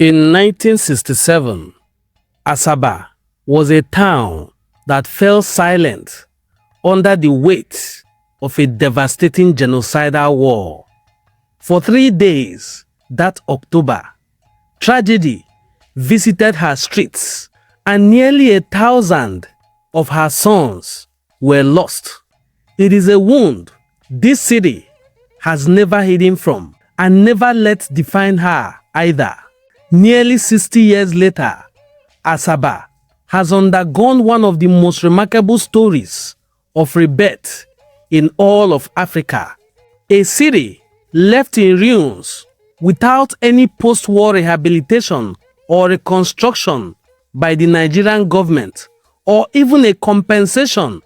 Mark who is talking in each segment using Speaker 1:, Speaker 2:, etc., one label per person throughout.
Speaker 1: In 1967, Asaba was a town that fell silent under the weight of a devastating genocidal war. For 3 days that October, tragedy visited her streets and nearly 1,000 of her sons were lost. It is a wound this city has never hidden from and never let define her either. Nearly 60 years later, Asaba has undergone one of the most remarkable stories of rebirth in all of Africa. A city left in ruins without any post-war rehabilitation or reconstruction by the Nigerian government, or even a compensation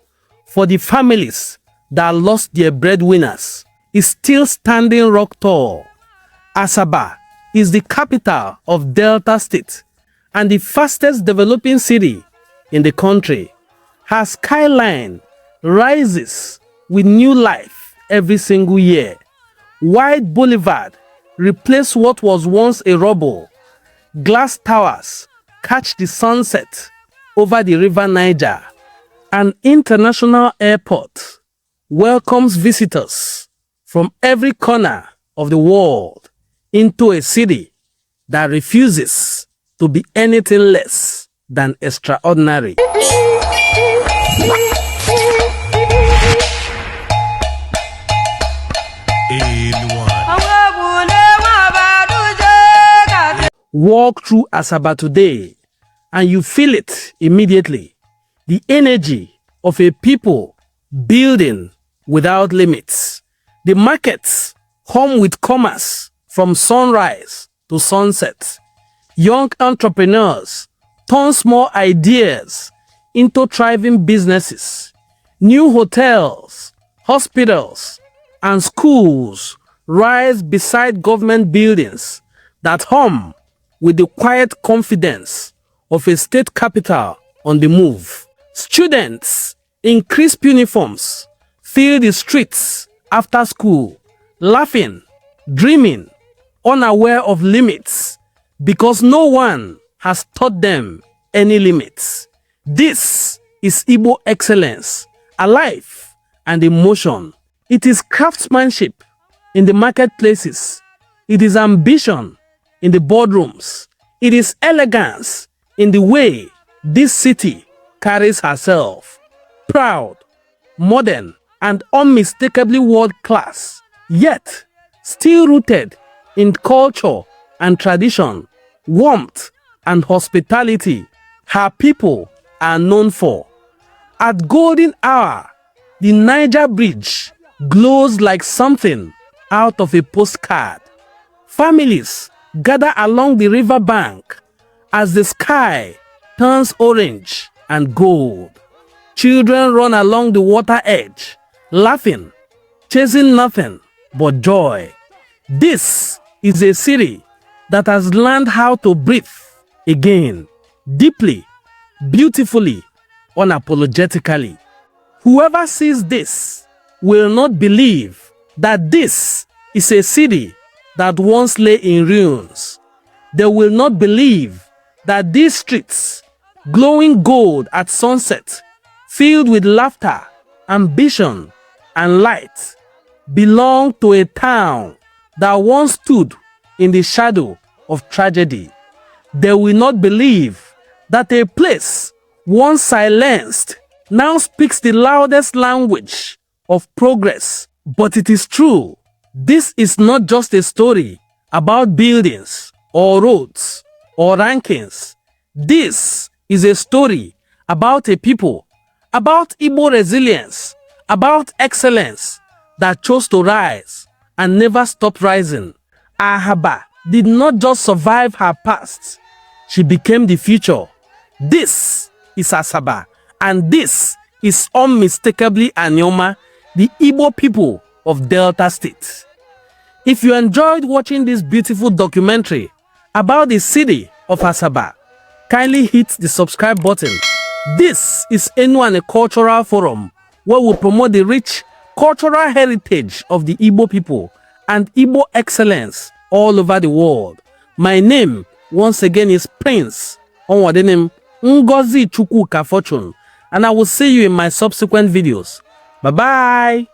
Speaker 1: for the families that lost their breadwinners, is still standing rock tall. Asaba is the capital of Delta State and the fastest developing city in the country. Her skyline rises with new life every single year. Wide boulevard replace what was once a rubble. Glass towers catch the sunset over the river Niger. An international airport welcomes visitors from every corner of the world into a city that refuses to be anything less than extraordinary. Walk through Asaba today and you feel it immediately. The energy of a people building without limits. The markets hum with commerce from sunrise to sunset. Young entrepreneurs turn small ideas into thriving businesses. New hotels, hospitals, and schools rise beside government buildings that hum with the quiet confidence of a state capital on the move. Students in crisp uniforms fill the streets after school, laughing, dreaming, unaware of limits, because no one has taught them any limits. This is Igbo excellence, alive and in motion. It is craftsmanship in the marketplaces. It is ambition in the boardrooms. It is elegance in the way this city carries herself. Proud, modern, and unmistakably world-class, yet still rooted in culture and tradition, warmth and hospitality her people are known for. At golden hour, the Niger Bridge glows like something out of a postcard. Families gather along the river bank as the sky turns orange and gold. Children run along the water edge, laughing, chasing nothing but joy. This is a city that has learned how to breathe again, deeply, beautifully, unapologetically. Whoever sees this will not believe that this is a city that once lay in ruins. They will not believe that these streets, glowing gold at sunset, filled with laughter, ambition, and light, belong to a town that once stood in the shadow of tragedy. They will not believe that a place once silenced now speaks the loudest language of progress. But it is true. This is not just a story about buildings or roads or rankings. This is a story about a people, about Igbo resilience, about excellence that chose to rise and never stop rising. Asaba did not just survive her past, she became the future. This is Asaba, and this is unmistakably Anyoma, the Igbo people of Delta State. If you enjoyed watching this beautiful documentary about the city of Asaba, kindly hit the subscribe button. This is Enuane Cultural Forum, where we promote the rich cultural heritage of the Igbo people and Igbo excellence all over the world. My name once again is Prince Onwadenim Ngozi Chukwuka Fortune, and I will see you in my subsequent videos. Bye-bye.